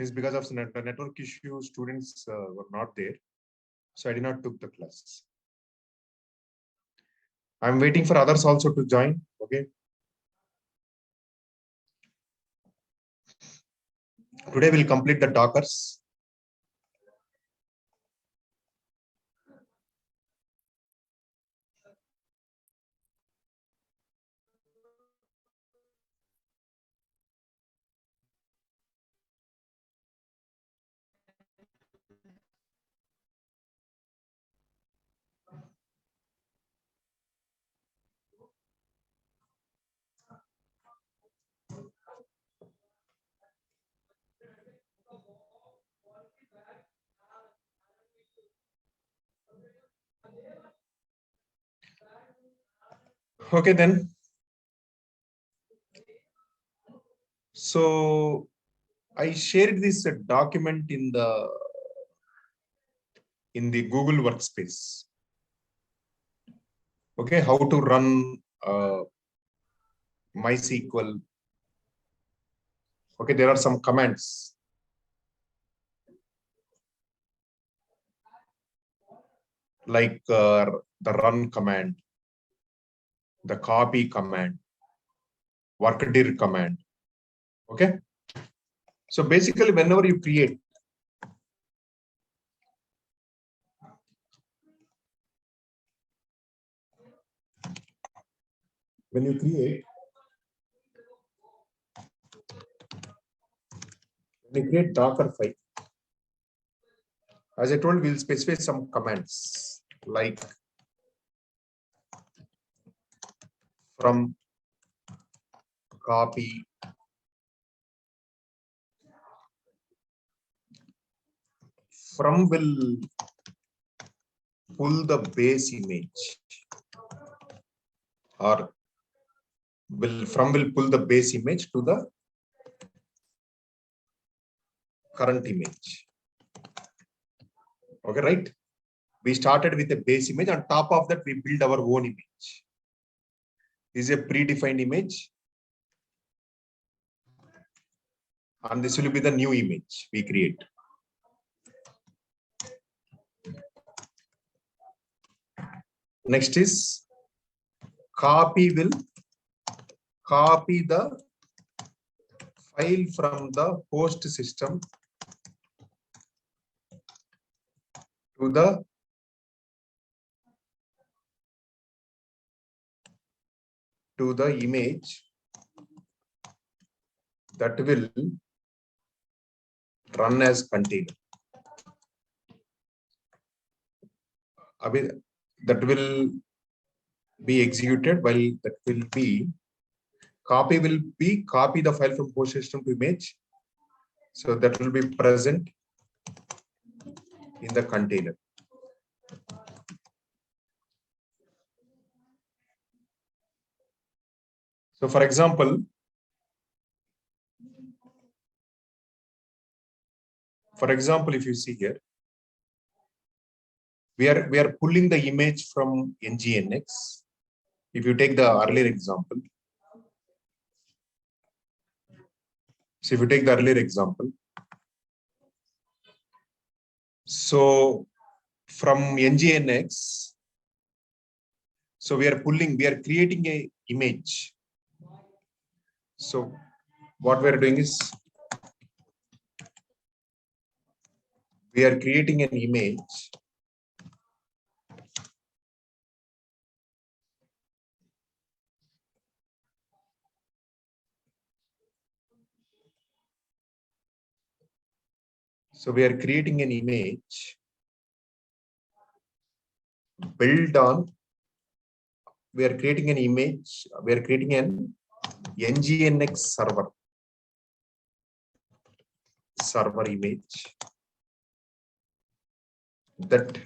Since because of network issue, students were not there, so I did not took the class. I'm waiting for others also to join. Okay. Today we'll complete the Dockers. Okay, then. So I shared this document in the Google Workspace. Okay, how to run MySQL. Okay, there are some commands. Like the run command, the copy command, workdir command. Okay. So basically, whenever you create, Docker file, as I told, we'll specify some commands like from copy, from will pull the base image, or will pull the base image to the current image. Okay, right? We started with a base image. On top of that, we build our own image. This is a predefined image. And this will be the new image we create. Next is copy will copy the file from the host system to the image that will run as container. That will be executed while that will be copy the file from host system to image. So that will be present in the container. So for example, if you see here, we are pulling the image from nginx. If you take the earlier example, so from nginx, so we are creating a image. So what we are doing is we are creating an image built on, we are creating an nginx server image that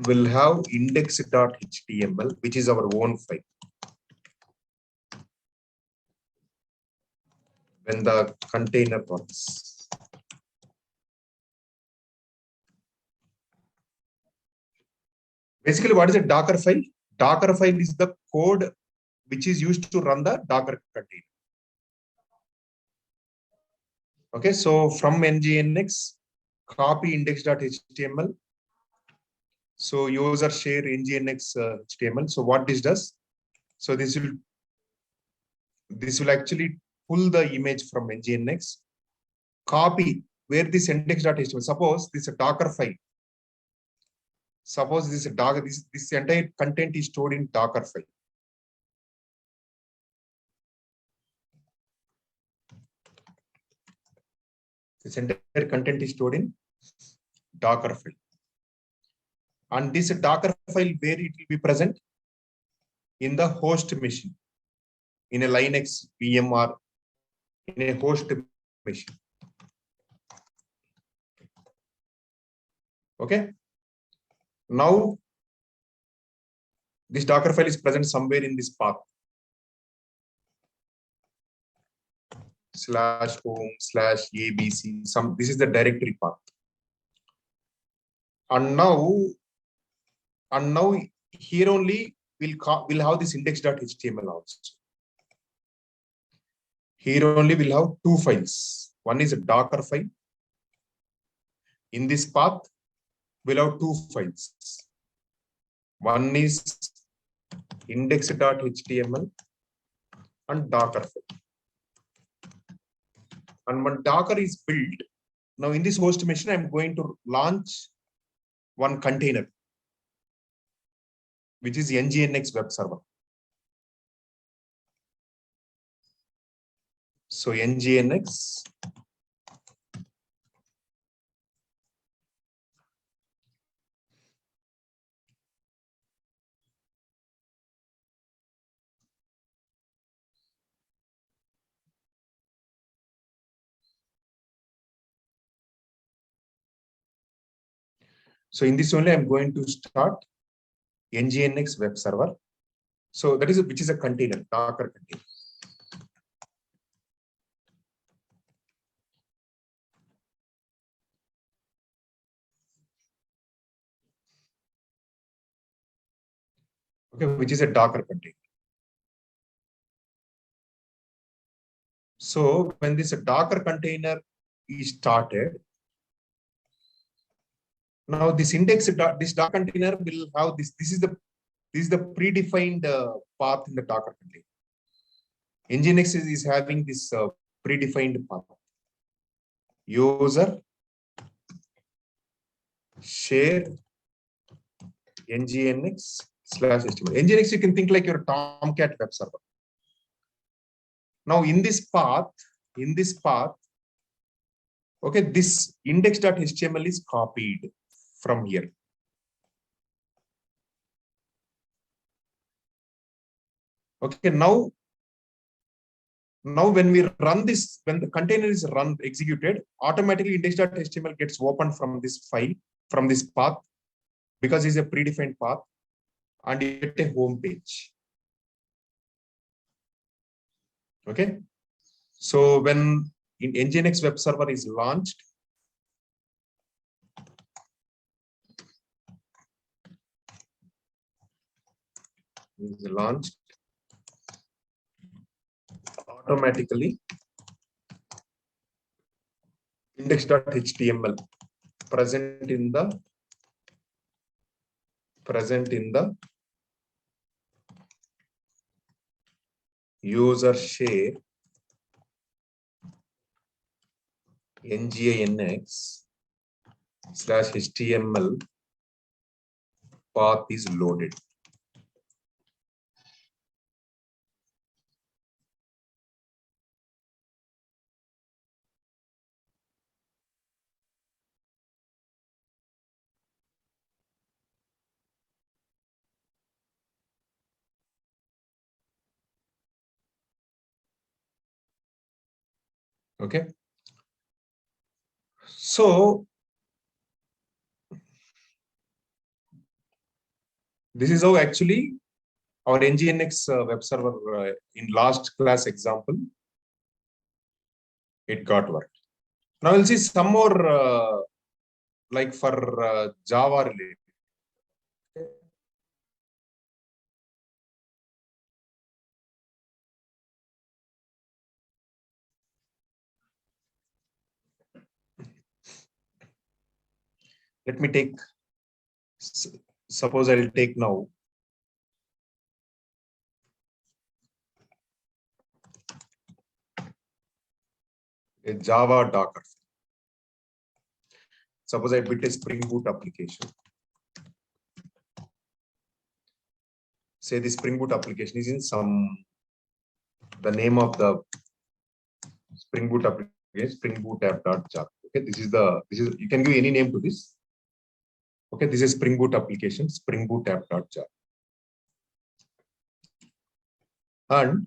will have index.html, which is our own file. When the container runs, basically, what is a Docker file? Docker file is the code which is used to run the Docker container. Okay, so from nginx, copy index.html. So user share nginx HTML. So what this does? So this will actually pull the image from nginx, copy where this index.html. Suppose this is a Docker file. Suppose this is a Docker. This entire content is stored in Docker file. This entire content is stored in Docker file. And this Docker file, where it will be present? In the host machine, in a Linux VM or in a host machine. Okay. Now, this Docker file is present somewhere in this path. /home/abc. This is the directory path. And now here only we'll have this index.html also. Here only we'll have two files. One is a Docker file. In this path, we'll have two files. One is index.html and Docker file. And when Docker is built, now in this host machine, I'm going to launch one container, which is nginx web server. So nginx So in this only, I'm going to start nginx web server. So that is which is a container, Docker container. Okay, which is a Docker container. So when this Docker container is started, now this Docker container will have this. This is the predefined path in the Docker container. Nginx is having this predefined path. User share nginx/html. Nginx you can think like your Tomcat web server. Now in this path, okay, this index.html is copied from here. Okay, now when we run this, when the container is executed, automatically index.html gets opened from this file, from this path, because it's a predefined path, and you get a home page. Okay. So when in nginx web server is launched, automatically index.html present in the user share nginx/html path is loaded. Okay. So this is how actually our nginx web server in last class example, it got worked. Now we'll see some more like for Java related. Let me take, suppose I'll take now a Java Docker. Suppose I built a Spring Boot application. Say the Spring Boot application is in the name of the Spring Boot application, Spring Boot app.java. Okay, this is you can give any name to this. Okay, this is Spring Boot application, Spring Boot app.java. And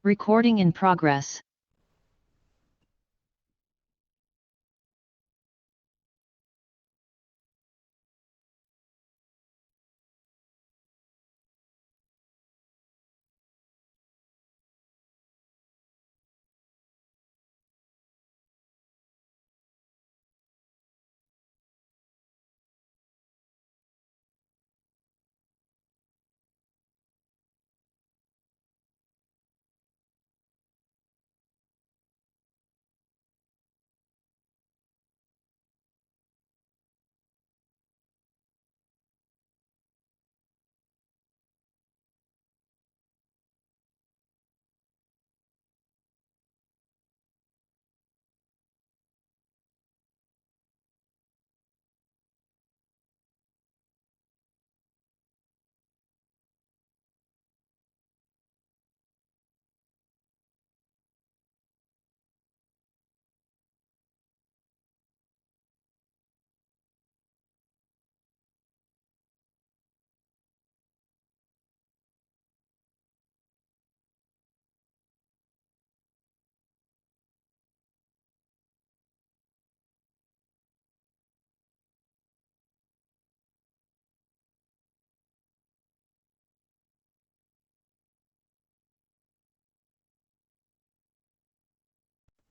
Recording in progress.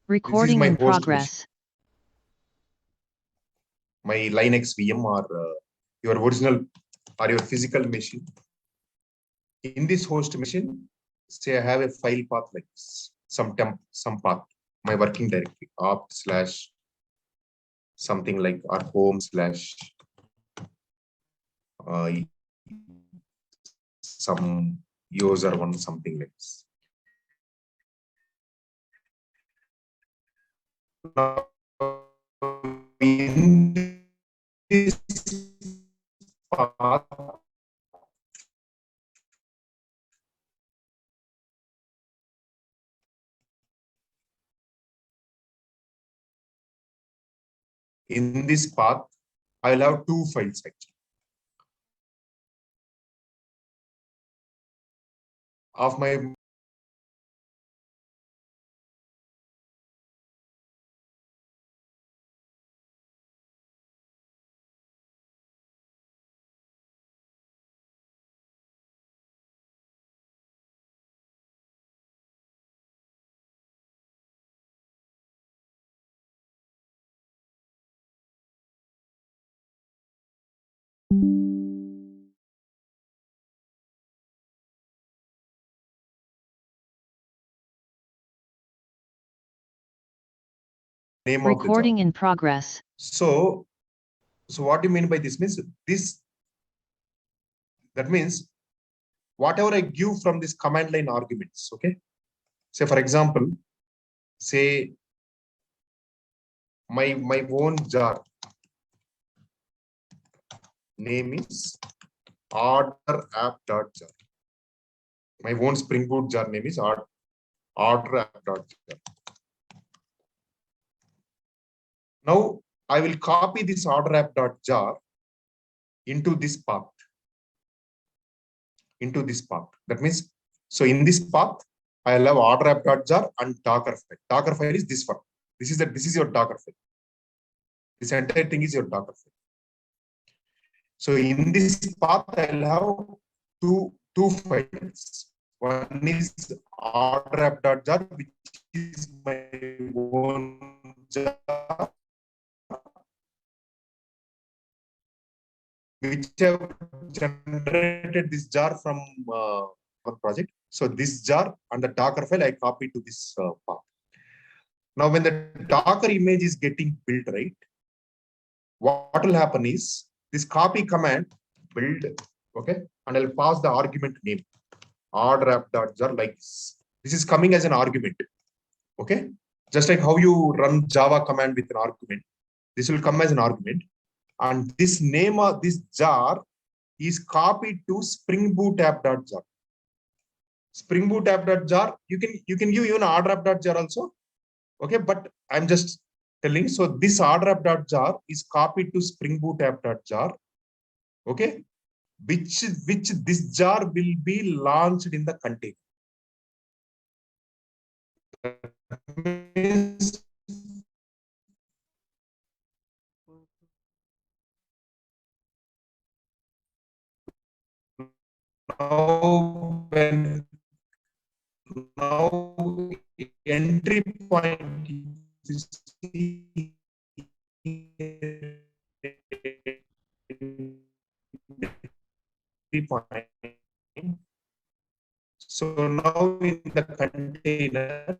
Recording my in host progress. My Linux VM or your original or your physical machine. In this host machine, say I have a file path like this, some path, my working directory, opt slash something like our home slash some user one, something like this. Now, in this path, In this path, I'll have two files actually. Of my name of the job. Recording in progress. So what do you mean by this? Means this, that means whatever I give from this command line arguments, okay? Say for example, say my own jar name is order app.jar. My own Spring Boot jar name is order app.jar. Now I will copy this order app.jar into this path. That means, so in this path, I will have order app.jar and Docker file. Docker file is this one. This is your Docker file. This entire thing is your Docker file. So in this path, I will have two files. One is order app.jar, which is my own jar, which have generated this jar from our project. So this jar and the Docker file I copy to this path. Now, when the Docker image is getting built, right, what will happen is this copy command build, okay, and I'll pass the argument name order app.jar like this. This is coming as an argument, okay? Just like how you run Java command with an argument, this will come as an argument. And this name of this jar is copied to Spring Boot app.jar. Spring Boot app.jar, you can give even order app.jar also, okay? But I'm just telling, so this order app.jar is copied to Spring Boot app.jar, okay? Which this jar will be launched in the container. Now entry point is point. So now in the container,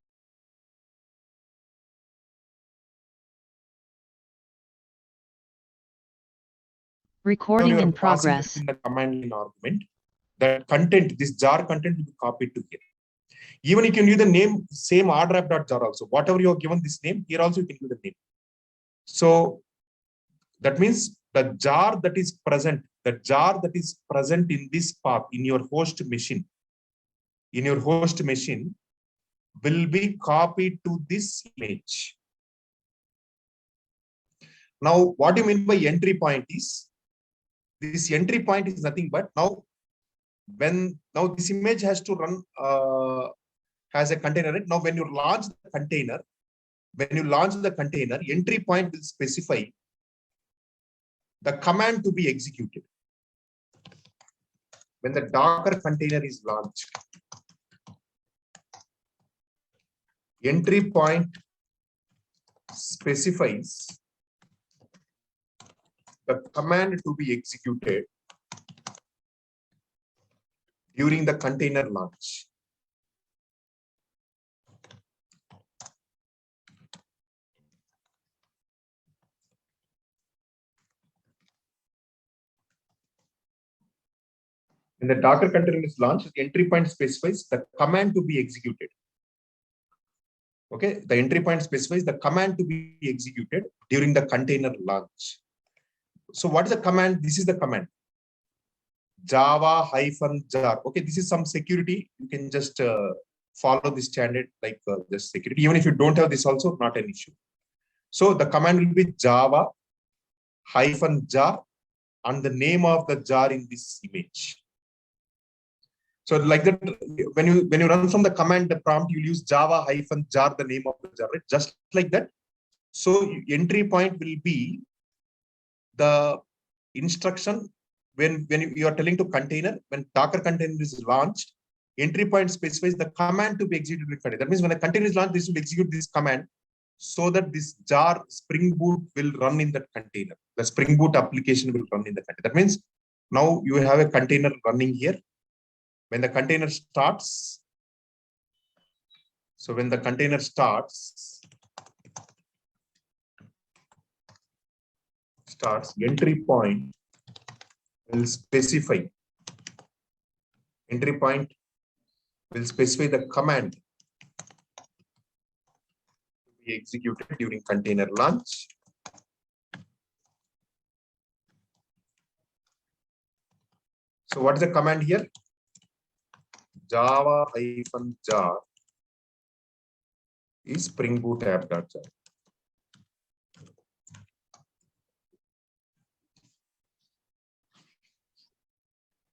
Recording in progress. In the command line argument, that content, this jar content will be copied to here. Even you can use the name same order app.jar also. Whatever you have given this name, here also you can use the name. So that means the jar that is present in this path in your host machine, will be copied to this image. Now, what do you mean by entry point is, this entry point is nothing but now this image has to run has a container, right? Now when you launch the container, entry point will specify the command to be executed. When the Docker container is launched, entry point specifies the command to be executed during the container launch. When the Docker container is launched, the entry point specifies the command to be executed. Okay, the entry point specifies the command to be executed during the container launch. So what is the command? This is the command. Java-jar. Okay, this is some security. You can just follow the standard like just security. Even if you don't have this also, not an issue. So the command will be Java -jar and the name of the jar in this image. So like that, when you run from the command, the prompt, you use java-jar, the name of the jar, right? Just like that. So entry point will be the instruction when you are telling to container, when Docker container is launched, entry point specifies the command to be executed with container. That means when the container is launched, this will execute this command so that this jar Spring Boot will run in that container. The Spring Boot application will run in the container. That means now you have a container running here. When the container starts, so when the container starts, entry point will specify the command to be executed during container launch. So what is the command here? Java-jar is Spring Boot app.jar.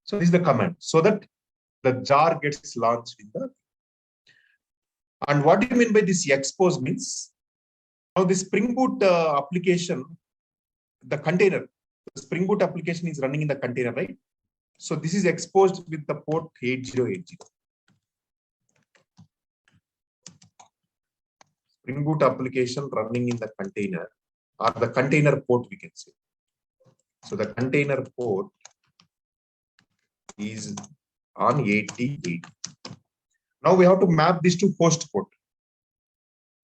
So this is the command, so that the jar gets launched in the. And what do you mean by this expose means? Now the Spring Boot application, the container, the Spring Boot application is running in the container, right? So this is exposed with the port 8080. Spring Boot application running in the container, or the container port, we can say. So the container port is on 8080. Now we have to map this to host port,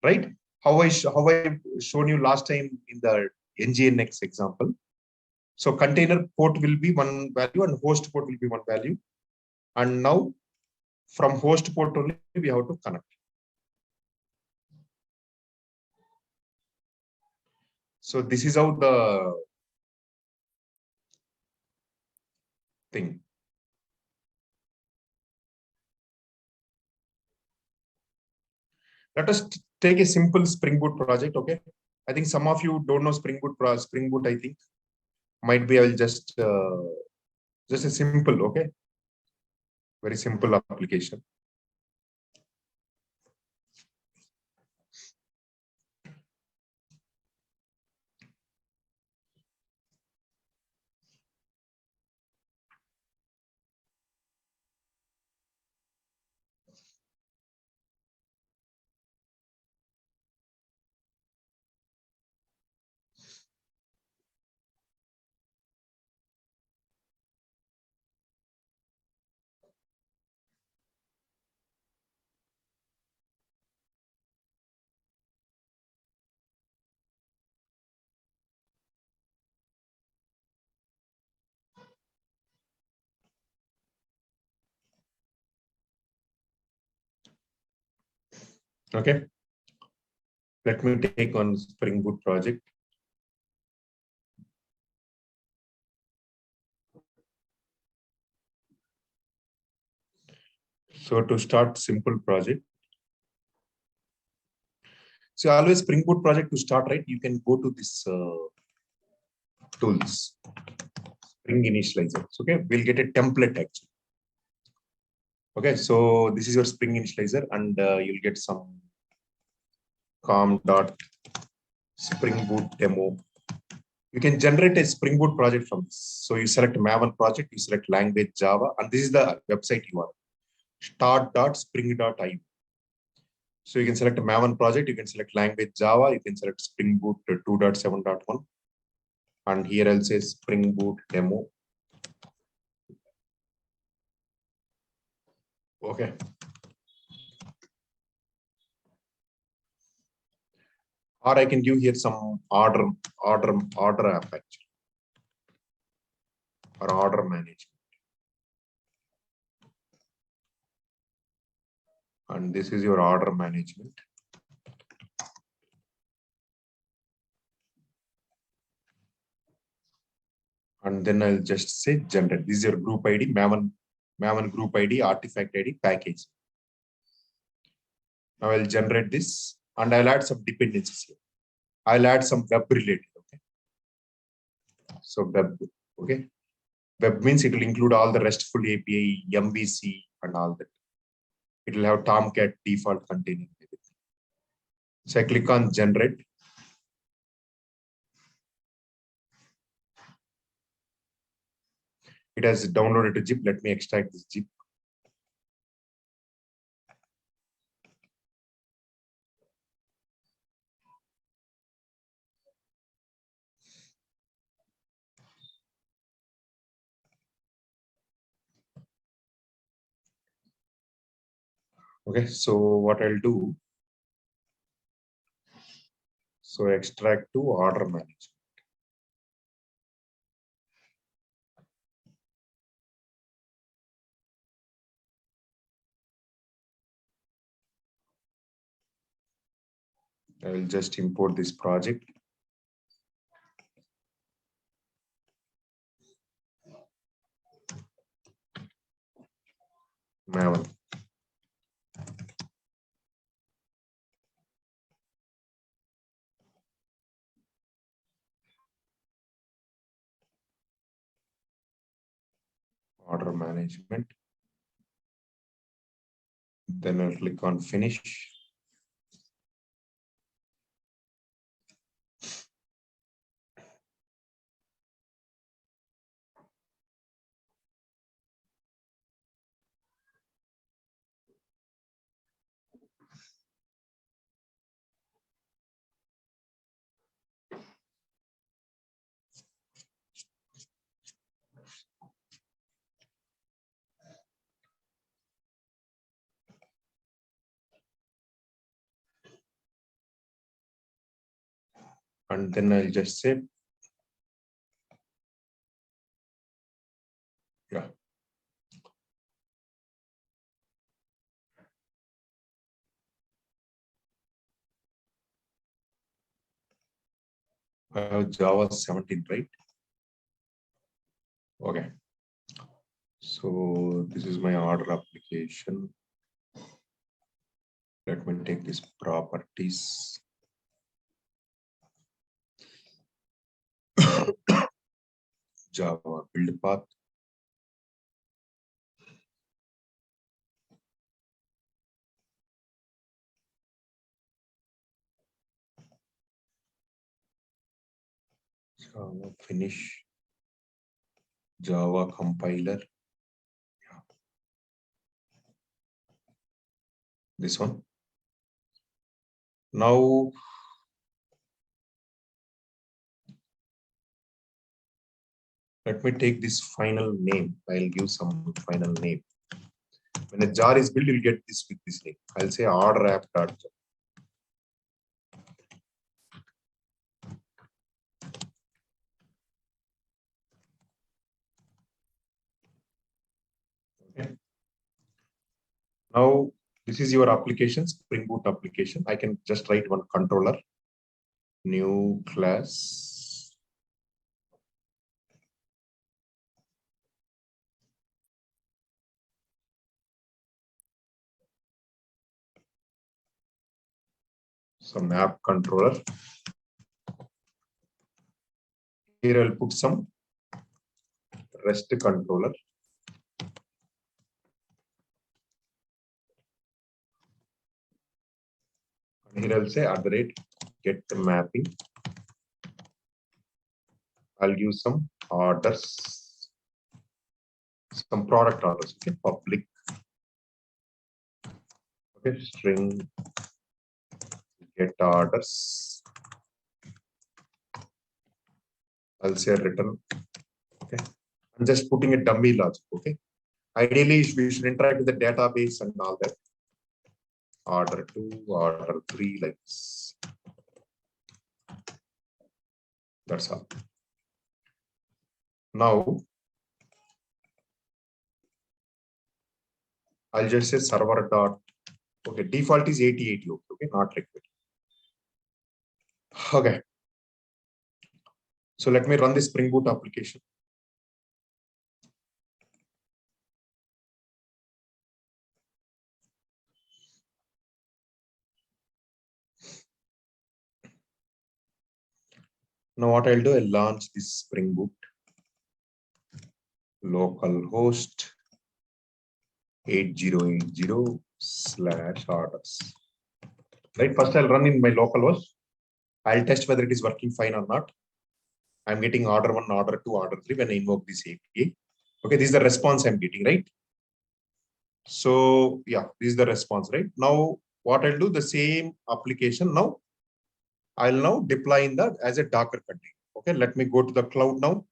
right? How I shown you last time in the NGNX example. So container port will be one value and host port will be one value. And now from host port only we have to connect. So this is how the thing. Let us take a simple Spring Boot project, okay? I think some of you don't know Spring Boot, I think. Might be I will just a simple, okay? Very simple application. Okay. Let me take on Spring Boot project. So to start simple project. So always Spring Boot project to start, right? You can go to this tools, Spring Initializers. Okay, we'll get a template actually. Okay, so this is your Spring Initializer, and you'll get some com.Spring Boot demo. You can generate a Spring Boot project from this. So you select Maven project, you select language Java, and this is the website you want. Start.spring.io. So you can select a Maven project, you can select language Java, you can select Spring Boot 2.7.1. And here I'll say Spring Boot demo. Okay. Or I can give here some order app actually, or order management. And this is your order management. And then I'll just say generate. This is your group ID, Maven group ID, artifact ID, package. Now I'll generate this and I'll add some dependencies here. I'll add some web related. Okay. So web, okay. Web means it will include all the RESTful API, MVC, and all that. It will have Tomcat default containing everything. So I click on generate. It has downloaded a zip. Let me extract this zip. Okay, so what I'll do, so extract to order management. I will just import this project. Maven. Order management. Then I'll click on finish. And then I'll just say, yeah. I have Java 17, right? Okay. So this is my order application. Let me take these properties. Java build path. Java finish. Java compiler. Yeah. This one. Now, let me take this final name. I'll give some final name. When a jar is built, you'll get this with this name. I'll say order app.jar. Okay. Now, this is your application, Spring Boot application. I can just write one controller, new class. Some app controller. Here I'll put some REST controller. And here I'll say @get mapping. I'll use some orders, some product orders. Okay, public. Okay, string get orders. I'll say return. Okay, I'm just putting a dummy logic. Okay, ideally we should interact with the database and all that. Order 2, order 3, like this. That's all. Now I'll just say server dot. Okay, default is 8080. Okay, not required. Okay. So let me run the Spring Boot application. Now what I'll do, I'll launch this Spring Boot localhost 8080/orders. Right, first I'll run in my localhost. I'll test whether it is working fine or not. I'm getting order 1, order 2, order 3 when I invoke this API. Okay, this is the response I'm getting, right? So yeah, this is the response, right? Now what I'll do, the same application now, I'll now deploy in the as a Docker container. Okay, let me go to the cloud now.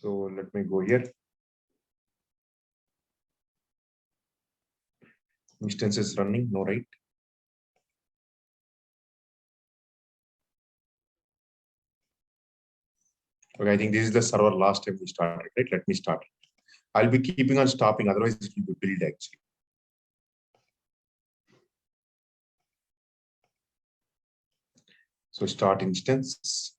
So let me go here. Instance is running, no, right? Okay, I think this is the server last time we started, right? Let me start. I'll be keeping on stopping, otherwise it will be built actually. So start instance.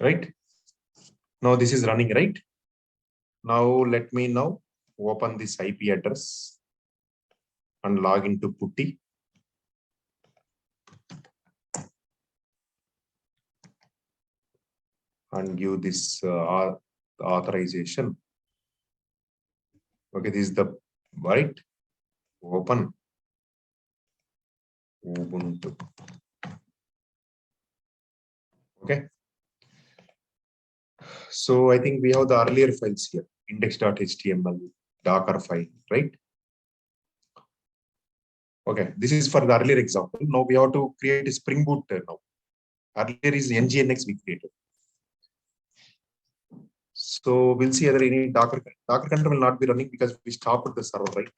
Right? Now this is running, right? Now let me now open this IP address and log into Putty. And give this authorization. Okay, this is the right. Open Ubuntu. Okay. So I think we have the earlier files here, index.html, Docker file, right? Okay, this is for the earlier example. Now we have to create a Spring Boot now. Earlier is nginx we created. So we'll see whether any Docker container will not be running because we stopped the server, right?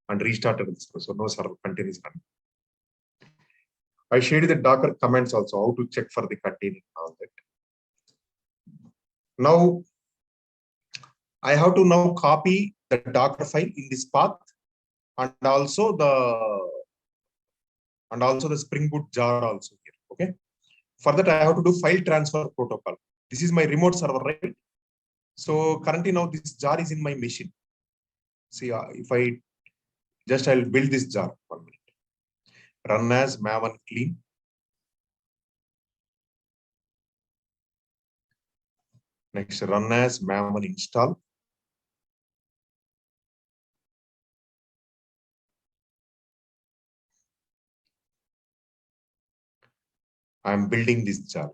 And restarted the server. So no server container is running. I shared the Docker commands also, how to check for the container and all that. Now I have to now copy the Docker file in this path and also the Spring Boot jar also here. Okay. For that, I have to do file transfer protocol. This is my remote server, right? So currently now this jar is in my machine. See, if I'll build this jar 1 minute. Run as maven clean. Next, run as maven install. I'm building this jar.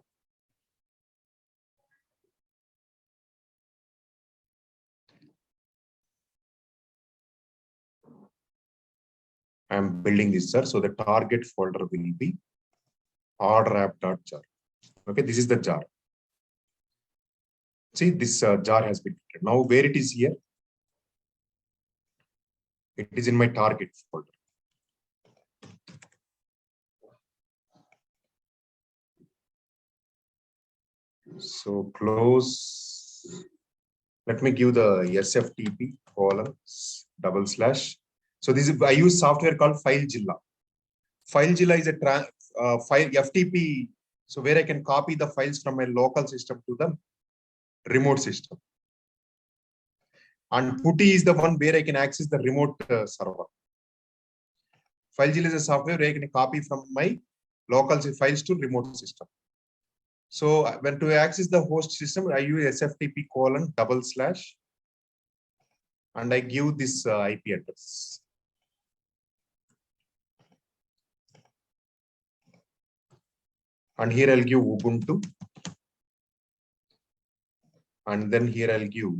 I'm building this jar. So the target folder will be order app.jar. Okay, this is the jar. See, this jar has been created. Now where it is here? It is in my target folder. So close. Let me give the SFTP : // So this is, I use software called FileZilla. FileZilla is a file FTP. So where I can copy the files from my local system to the remote system. And Putty is the one where I can access the remote server. FileZilla is a software where I can copy from my local files to remote system. So when to access the host system, I use SFTP : // and I give this IP address. And here I'll give Ubuntu. And then here I'll give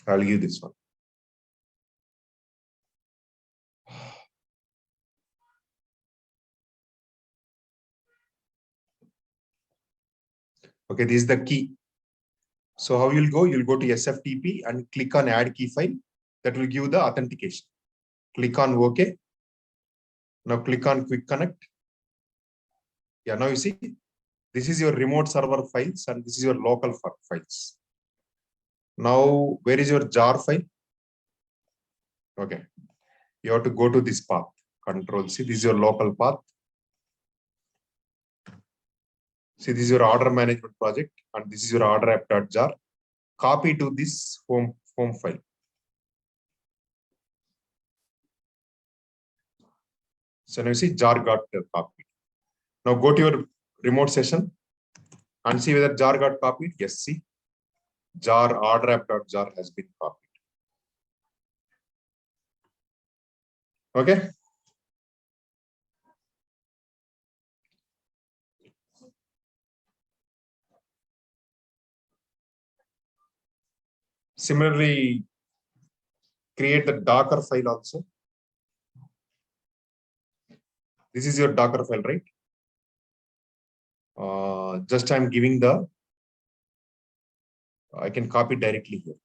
I'll give this one. Okay, this is the key. So how you'll go? You'll go to SFTP and click on add key file. That will give the authentication. Click on OK. Now click on quick connect. Yeah, now you see, this is your remote server files and this is your local files. Now, where is your jar file? Okay, you have to go to this path. Control C, this is your local path. See, this is your order management project and this is your order app.jar. Copy to this home file. So now you see jar got copied. Now go to your remote session and see whether jar got copied. Yes, see, jar order app.jar has been copied. Okay. Similarly, create the Docker file also. This is your Docker file, right? Just I'm giving I can copy directly here.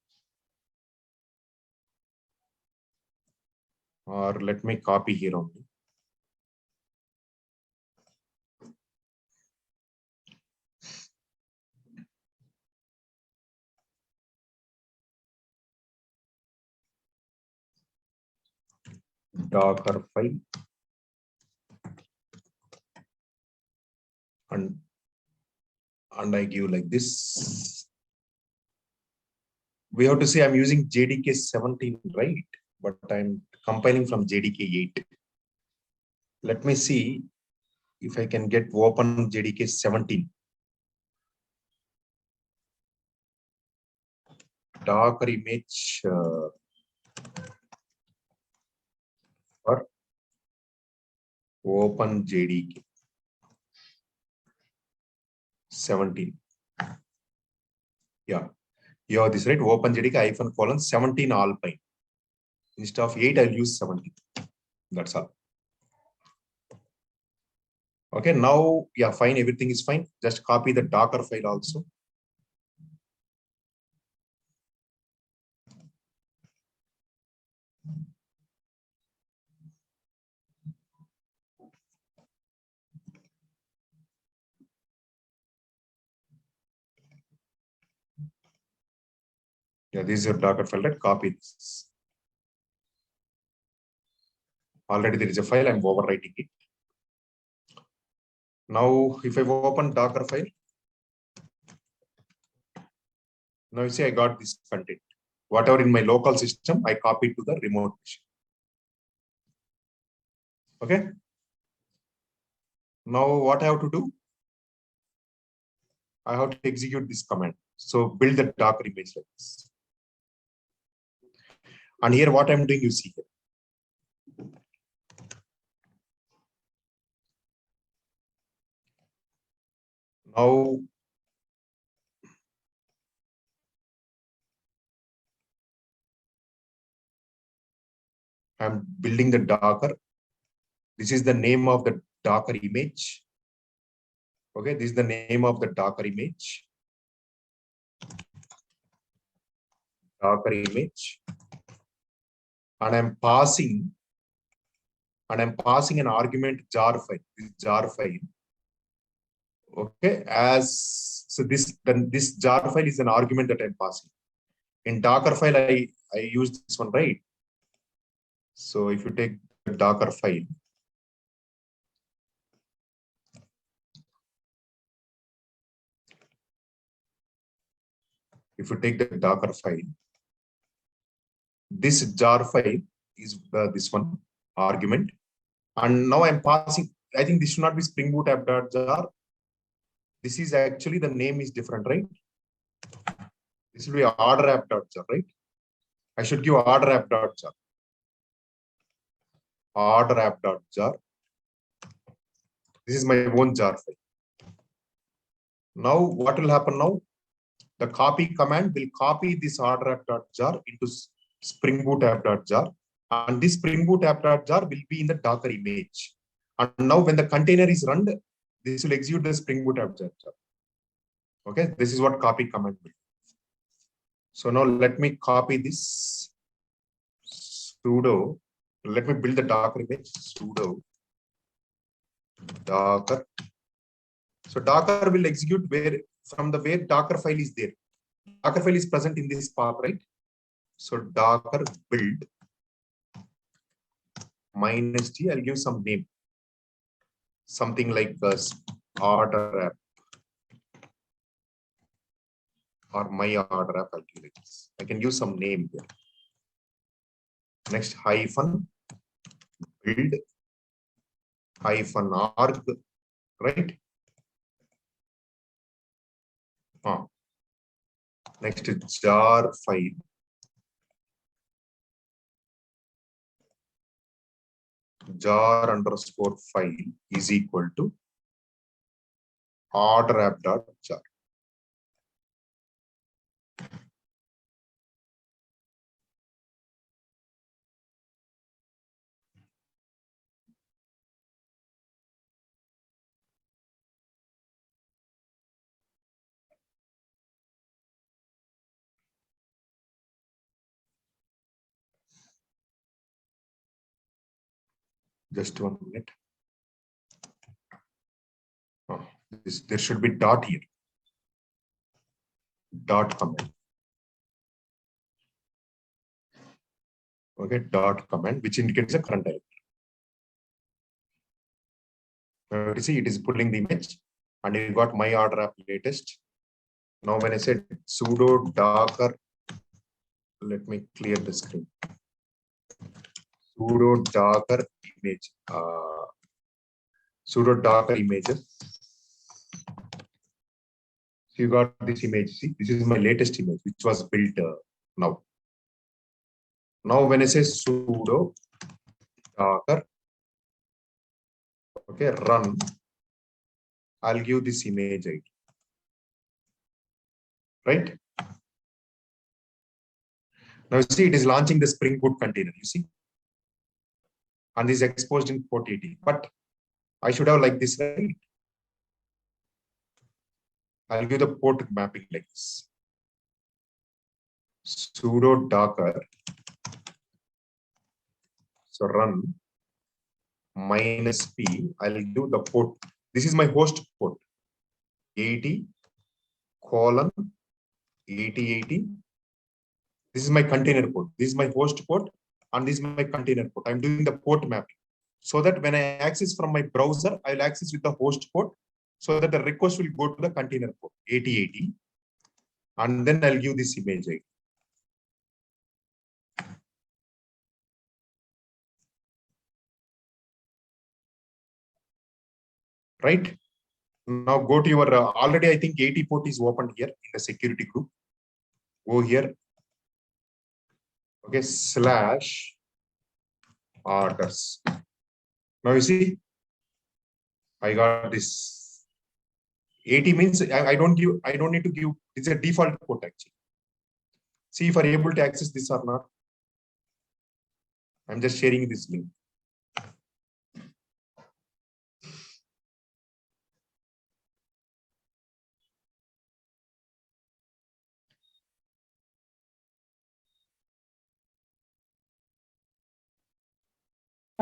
Or let me copy here only. Docker file. And I give like this. We have to say I'm using JDK 17, right? But I'm compiling from JDK 8. Let me see if I can get open JDK 17. Docker image for open JDK 17. Yeah, you have this, right? Open JDK -:17 Alpine. Instead of 8, I'll use 17. That's all. Okay, now, yeah, fine. Everything is fine. Just copy the Docker file also. Yeah, this is your Docker file, right? Copy this. Already there is a file, I'm overwriting it. Now, if I open Docker file, now you see I got this content. Whatever in my local system, I copied to the remote machine. Okay. Now what I have to do? I have to execute this command. So build the Docker image like this. And here what I'm doing, you see here. Now, I'm building the Docker. This is the name of the Docker image. Okay, this is the name of the Docker image. Docker image. And I'm passing an argument jar file. This jar file. Okay, so this jar file is an argument that I'm passing. In Docker file, I use this one, right? So if you take the Docker file, this jar file is this one argument, and now I'm passing. I think this should not be Spring Boot app.jar. This is actually the name is different, right? This will be order app.jar, right? I should give order app.jar. Order app.jar. This is my own jar file. Now, what will happen now? the copy command will copy this order app.jar into Spring Boot app.jar, and this Spring Boot app.jar will be in the Docker image. And now when the container is run, this will execute the Spring Boot app.jar. Okay, this is what copy command will do. So now let me copy this sudo. Let me build the Docker image, sudo Docker. So Docker will execute where Docker file is there. Docker file is present in this path, right? So Docker build -t. I'll give some name, something like order app or my order app. I'll give it this. I can use some name here. Next hyphen build hyphen org, right? Next jar file. Jar underscore file is equal to order app.jar. Just 1 minute. There should be dot here. Dot command. Okay, dot command, which indicates a current directory. You see, it is pulling the image, and you got my order app latest. Now, when I said sudo docker, let me clear the screen. Sudo docker image. Sudo docker images. So you got this image. See, this is my latest image, which was built now. Now, when I say sudo docker, okay, run, I'll give this image ID. Right? Now, you see, it is launching the Spring Boot container, you see? And this is exposed in port 80. But I should have like this, right? I'll give the port mapping like this. Sudo docker. So run -p. I'll give the port. This is my host port. 80:80:80. This is my container port. This is my host port, and this is my container port. I'm doing the port mapping so that when I access from my browser, I'll access with the host port, so that the request will go to the container port 80:80, and then I'll give this image ID. Right? Now go to your already I think 80 port is opened here in the security group. Go here. Okay, /orders. Now you see, I got this 80 means I don't need to give, it's a default port actually. See if I'm able to access this or not. I'm just sharing this link.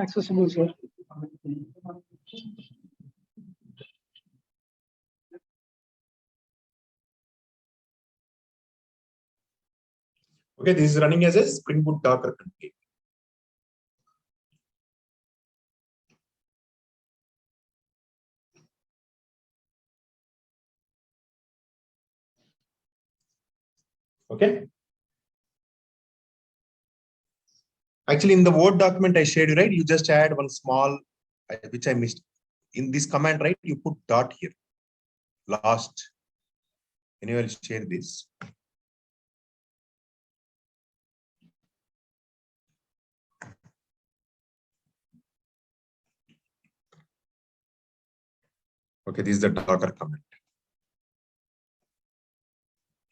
Accessible, sir. Okay, this is running as a Spring Boot Docker container. Okay. Actually, in the Word document I shared you, right? You just add one small, which I missed. In this command, right? You put dot here. Last. Anyway, I'll share this. Okay, this is the Docker command.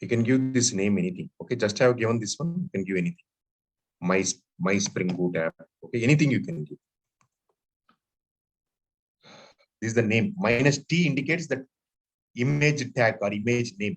You can give this name anything. Okay, just have given this one. You can give anything. My Spring Boot app. Okay, anything you can give. This is the name. Minus T indicates the image tag or image name.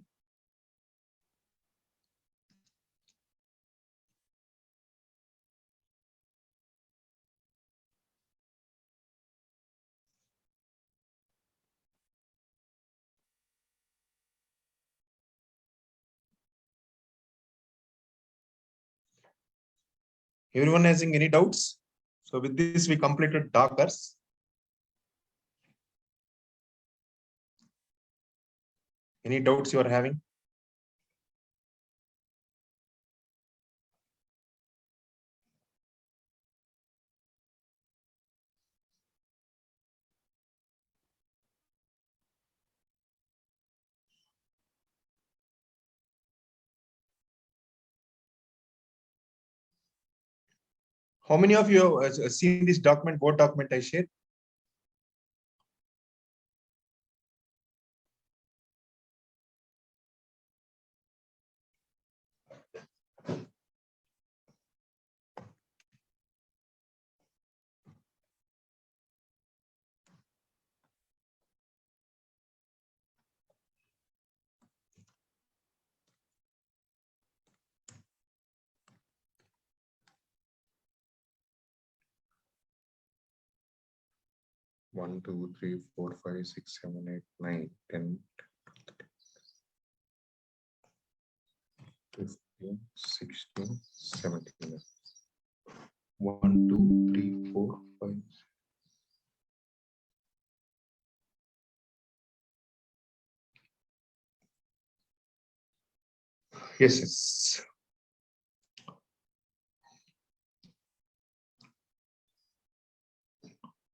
Everyone having any doubts? So with this, we completed Dockers. Any doubts you are having? How many of you have seen this document, Word document I shared? One, two, three, 4, 5, 6, 7, 8, 9, 10, 15, 16, 17. 1, 2, 3, 4, 5. Yes, yes.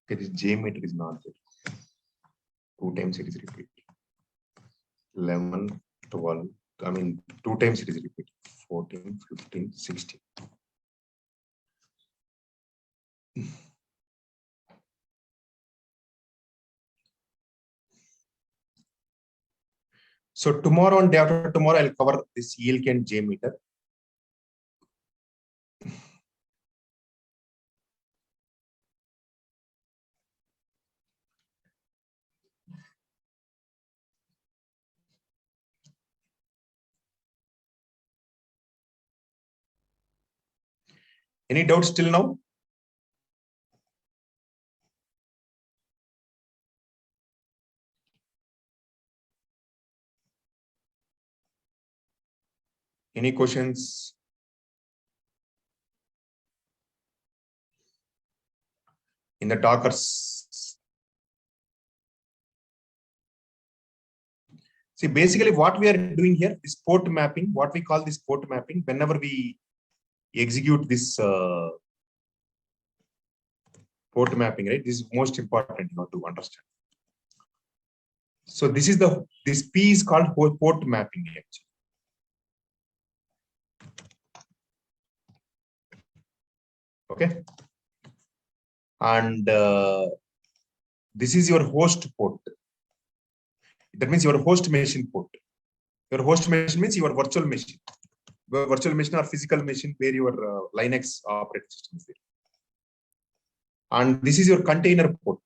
Okay, this J meter is not there. 2 times it is repeated. 11, 12. I mean, 2 times it is repeated. 14, 15, 16. So tomorrow and day after tomorrow, I'll cover this ELK and J meter. Any doubts till now? Any questions? In the Dockers? See, basically what we are doing here is port mapping, what we call this port mapping. Whenever we execute this port mapping, right? This is most important to understand. So this P is called port mapping actually. Okay. And this is your host port. That means your host machine port. Your host machine means your virtual machine. Virtual machine or physical machine where your Linux operating system is there. And this is your container port,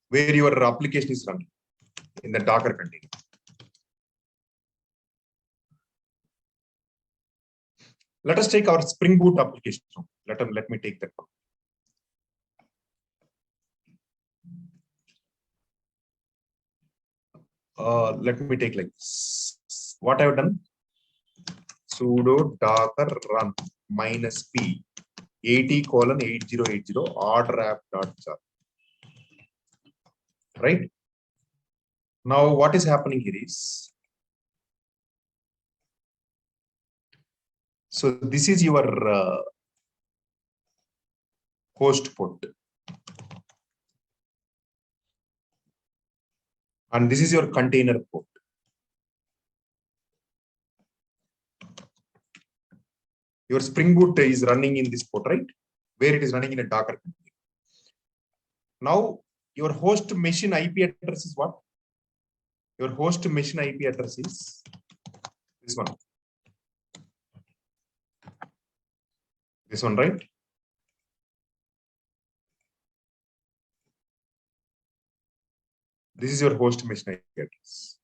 where your application is running in the Docker container. Let us take our Spring Boot application. Let me take that one. Let me take like this. What I've done, sudo docker run -p 80:8080 order app.jar. Right now, what is happening here is, so this is your host port, and this is your container port. Your Spring Boot is running in this port, right? Where it is running in a Docker container. Now, your host machine IP address is what? Your host machine IP address is this one. This one, right? This is your host machine IP address.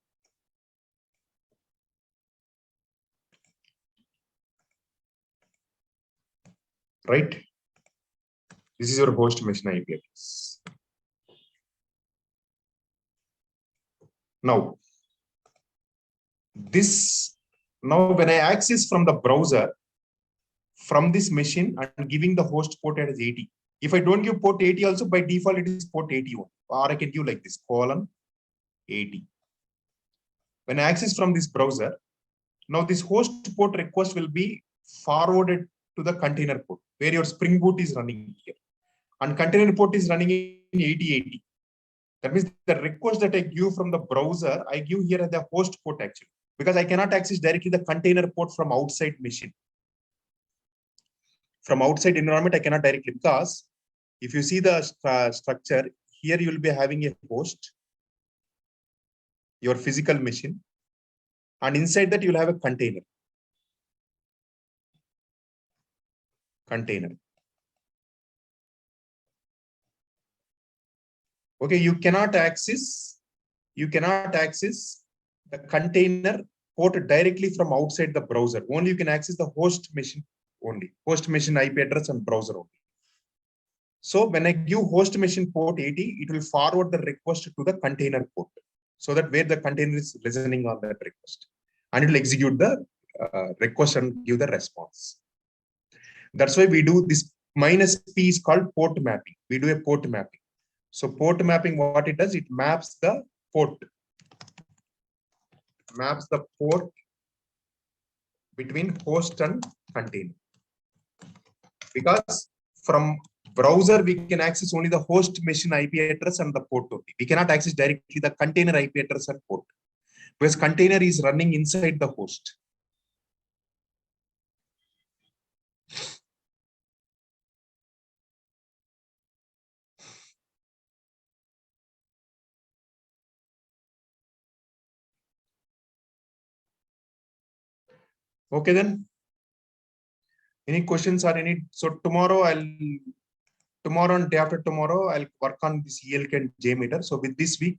Right? This is your host machine IP address. Now, when I access from the browser from this machine and giving the host port as 80. If I don't give port 80 also, by default it is port 81. Or I can give like this, :80. When I access from this browser, now this host port request will be forwarded to the container port where your Spring Boot is running here. And container port is running in 8080. That means the request that I give from the browser, I give here at the host port actually, because I cannot access directly the container port from outside machine. From outside environment, I cannot directly, because if you see the structure, here you will be having a host, your physical machine, and inside that you will have a container. Okay, you cannot access the container port directly from outside the browser. Only you can access the host machine only. Host machine IP address and browser only. So when I give host machine port 80, it will forward the request to the container port, so that where the container is listening on that request, and it will execute the request and give the response. That's why we do this. -P is called port mapping. We do a port mapping. So port mapping, what it does, it maps the port. Between host and container. Because from browser, we can access only the host machine IP address and the port only. We cannot access directly the container IP address and port, because container is running inside the host. Okay, then. Any questions or any? So tomorrow and day after tomorrow, I'll work on this ELK and JMeter. So with this week,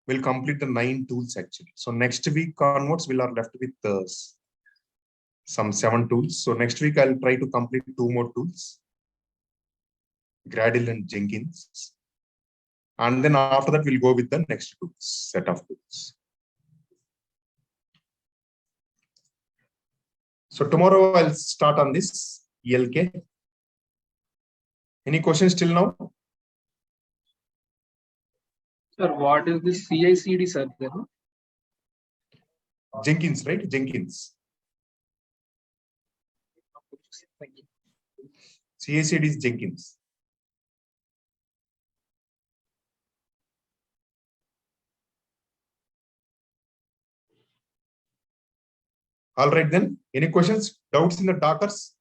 we'll complete the 9 tools actually. So next week onwards, we'll are left with some 7 tools. So next week, I'll try to complete 2 more tools, Gradle and Jenkins. And then after that, we'll go with the next set of tools. So tomorrow I'll start on this ELK. Any questions till now? Sir, what is this CI/CD, sir? Jenkins, right? Jenkins. CI/CD is Jenkins. All right, then. Any questions, doubts in the Dockers?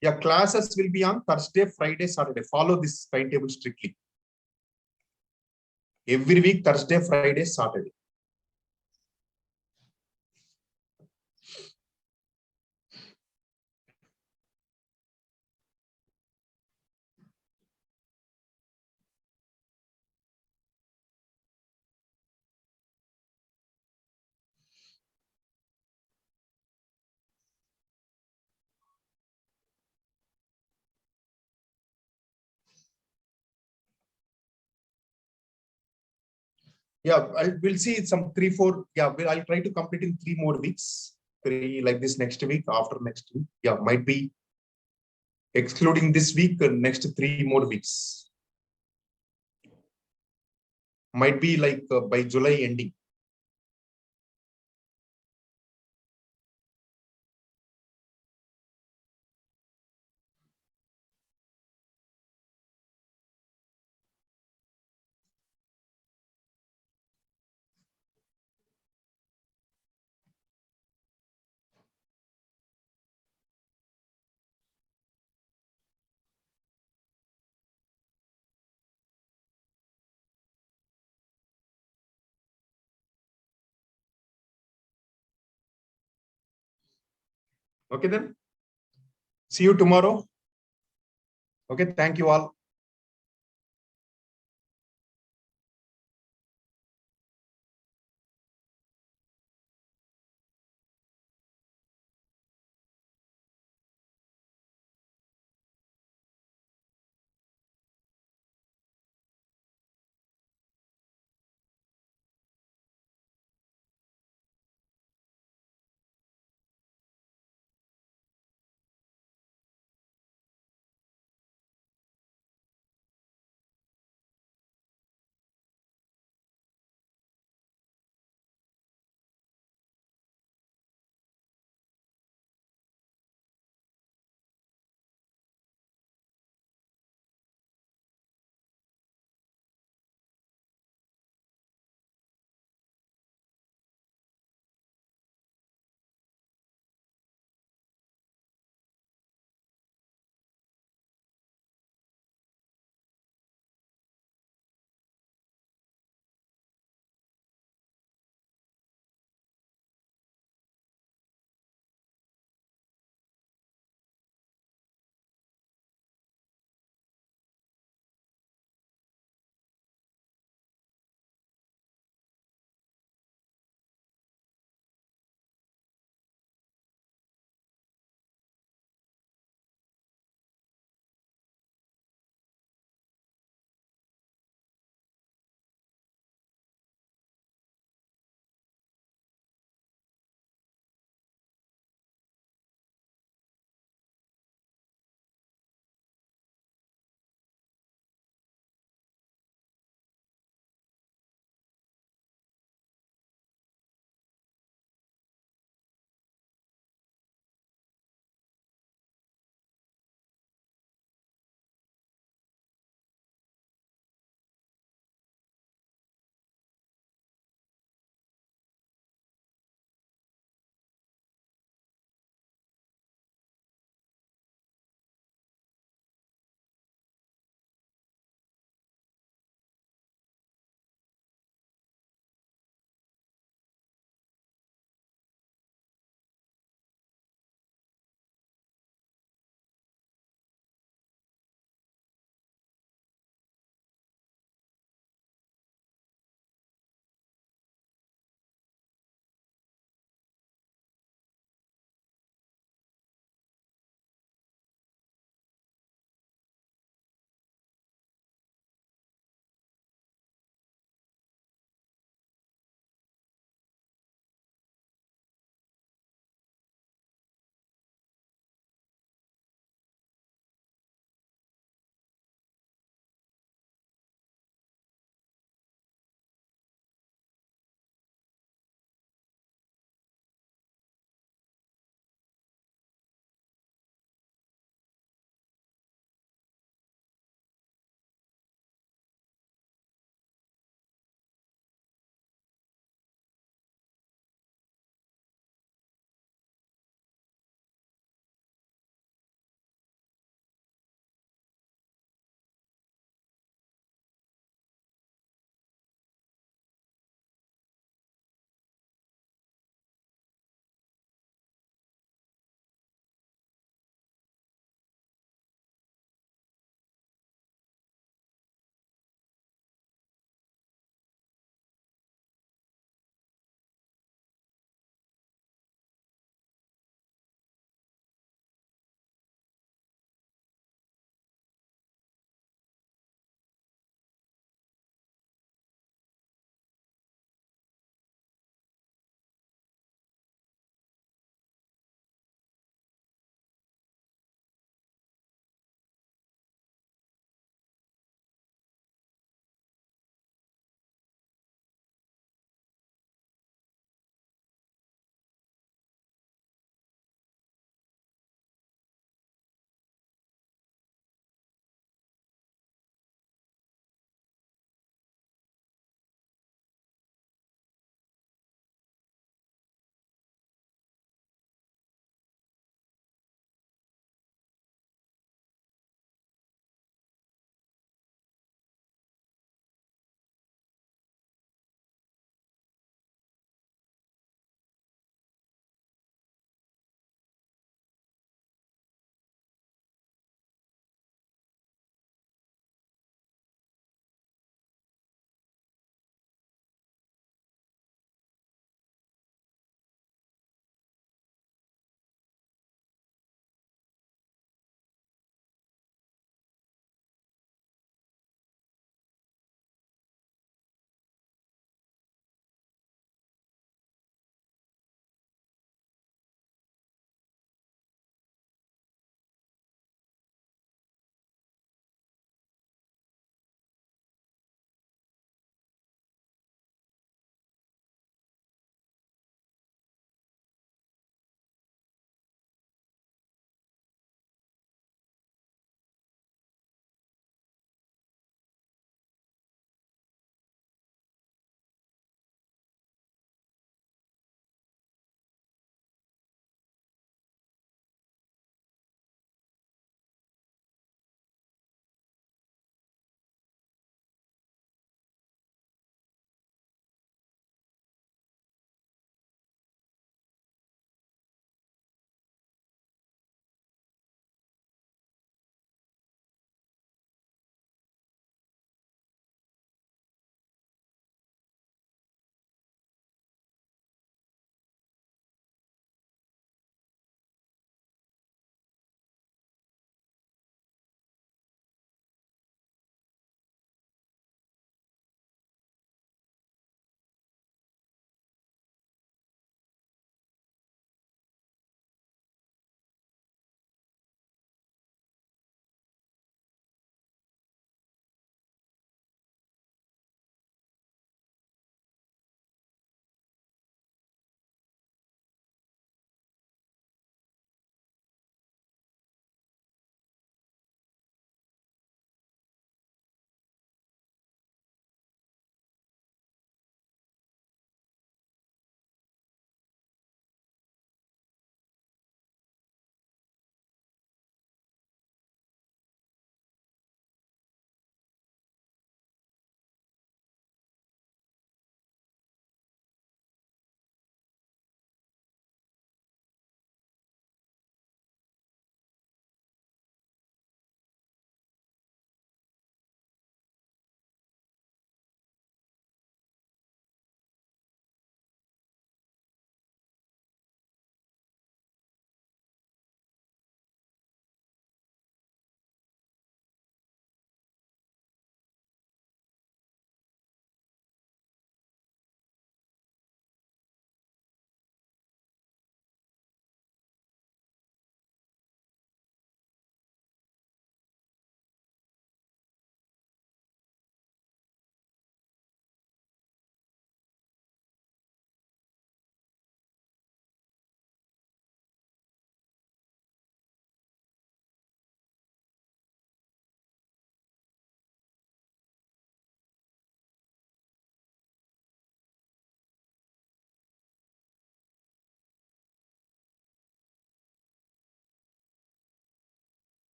Yeah, classes will be on Thursday, Friday, Saturday. Follow this timetable strictly. Every week, Thursday, Friday, Saturday. Yeah, we'll see some 3, 4. Yeah, I'll try to complete in 3 more weeks. 3 like this next week, after next week. Yeah, might be excluding this week, next 3 more weeks. Might be like by July ending. Okay, then. See you tomorrow. Okay, thank you all.